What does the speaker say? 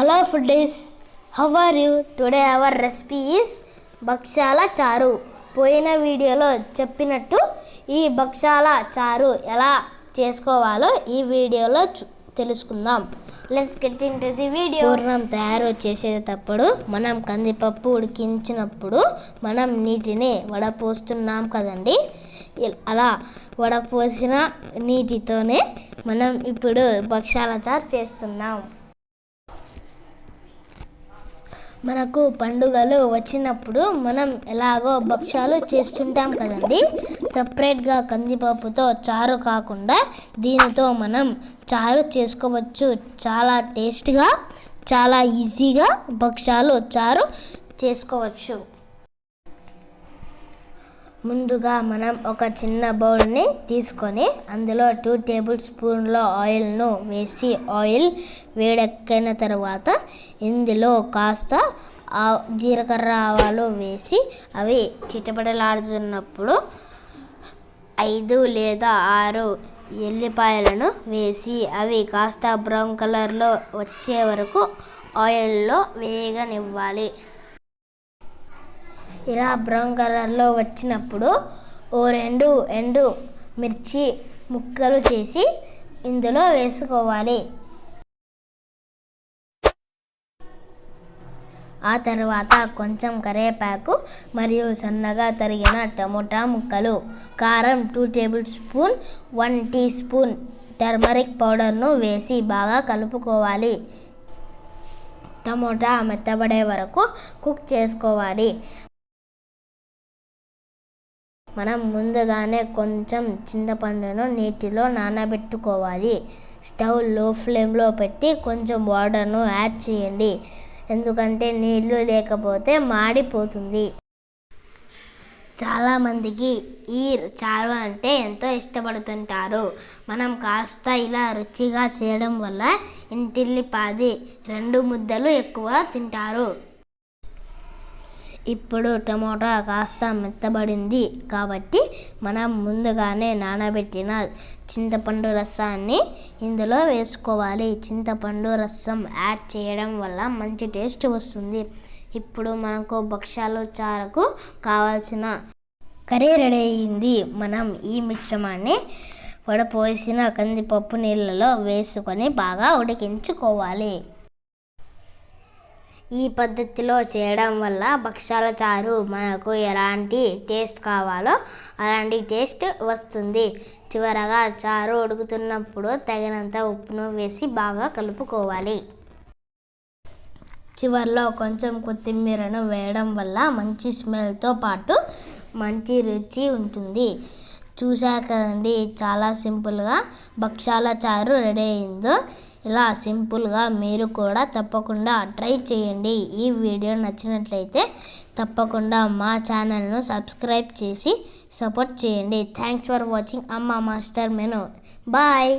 Hello foodies, how are you? Today our recipe is బక్షాల చారు. పోయిన వీడియోలో చెప్పినట్టు ఈ బక్షాల చారు ఎలా చేసుకోవాలో ఈ వీడియోలో తెలుసుకుందాం. Let's get into the video. పూర్ణం తయారు చేసేటప్పుడు మనం కందిపప్పు ఉడికించినప్పుడు మనం నీటిని వడపోస్తున్నాం కదండి. అలా వడపోసిన నీటితోనే మనం ఇప్పుడు బక్షాల చారు చేస్తున్నాం. మనకు పండుగలు వచ్చినప్పుడు మనం ఎలాగో భక్షాలు చేస్తుంటాం కదండి. సపరేట్గా కందిపప్పుతో చారు కాకుండా దీనితో మనం చారు చేసుకోవచ్చు. చాలా టేస్ట్గా, చాలా ఈజీగా భక్షాలు చారు చేసుకోవచ్చు. ముందుగా మనం ఒక చిన్న బౌల్ని తీసుకొని అందులో 2 టేబుల్ స్పూన్ల ఆయిల్ను వేసి ఆయిల్ వేడెక్కిన తర్వాత ఇందులో కాస్త జీలకర్ర ఆవాలు వేసి అవి చిటపటలాడుతున్నప్పుడు 5 లేదా 6 ఎల్లిపాయలను వేసి అవి కాస్త బ్రౌన్ కలర్లో వచ్చే వరకు ఆయిల్లో వేగనివ్వాలి. ఇలా బ్రౌన్ కలర్లో వచ్చినప్పుడు 2 ఎండు మిర్చి ముక్కలు చేసి ఇందులో వేసుకోవాలి. ఆ తర్వాత కొంచెం కరివేపాకు మరియు సన్నగా తరిగిన టమోటా ముక్కలు, కారం 2 tablespoon, 1 teaspoon turmeric పౌడర్ను వేసి బాగా కలుపుకోవాలి. టమోటా మెత్తబడే వరకు కుక్ చేసుకోవాలి. మనం ముందుగానే కొంచెం చింతపండును నీటిలో నానబెట్టుకోవాలి. స్టవ్ లో ఫ్లేమ్లో పెట్టి కొంచెం వాటర్ను యాడ్ చేయండి, ఎందుకంటే నీళ్ళు లేకపోతే మాడిపోతుంది. చాలామందికి ఈ చారు అంటే ఎంతో ఇష్టపడుతుంటారు. మనం కాస్త ఇలా రుచిగా చేయడం వల్ల ఇంటిల్లిపాది 2 ముద్దలు ఎక్కువ తింటారు. ఇప్పుడు టమోటా కాస్త మెత్తబడింది కాబట్టి మనం ముందుగానే నానబెట్టిన చింతపండు రసాన్ని ఇందులో వేసుకోవాలి. చింతపండు రసం యాడ్ చేయడం వల్ల మంచి టేస్ట్ వస్తుంది. ఇప్పుడు మనకు బక్షాలు చారుకు కావాల్సిన కర్రీ రెడీ అయింది. మనం ఈ మిశ్రమాన్ని వడపోసిన కందిపప్పు నీళ్ళలో వేసుకొని బాగా ఉడికించుకోవాలి. ఈ పద్ధతిలో చేయడం వల్ల బక్షాల చారు మనకు ఎలాంటి టేస్ట్ కావాలో అలాంటి టేస్ట్ వస్తుంది. చివరగా చారు ఉడుకుతున్నప్పుడు తగినంత ఉప్పును వేసి బాగా కలుపుకోవాలి. చివరిలో కొంచెం కొత్తిమీరను వేయడం వల్ల మంచి స్మెల్తో పాటు మంచి రుచి ఉంటుంది. చూశారు కదండి, చాలా సింపుల్గా బక్షాల చారు రెడీ అయిందో. ఇలా సింపుల్గా మీరు కూడా తప్పకుండా ట్రై చేయండి. ఈ వీడియో నచ్చినట్లయితే తప్పకుండా మా ఛానల్ను సబ్స్క్రైబ్ చేసి సపోర్ట్ చేయండి. థ్యాంక్స్ ఫర్ వాచింగ్ అమ్మ మాస్టర్ మెను. బాయ్.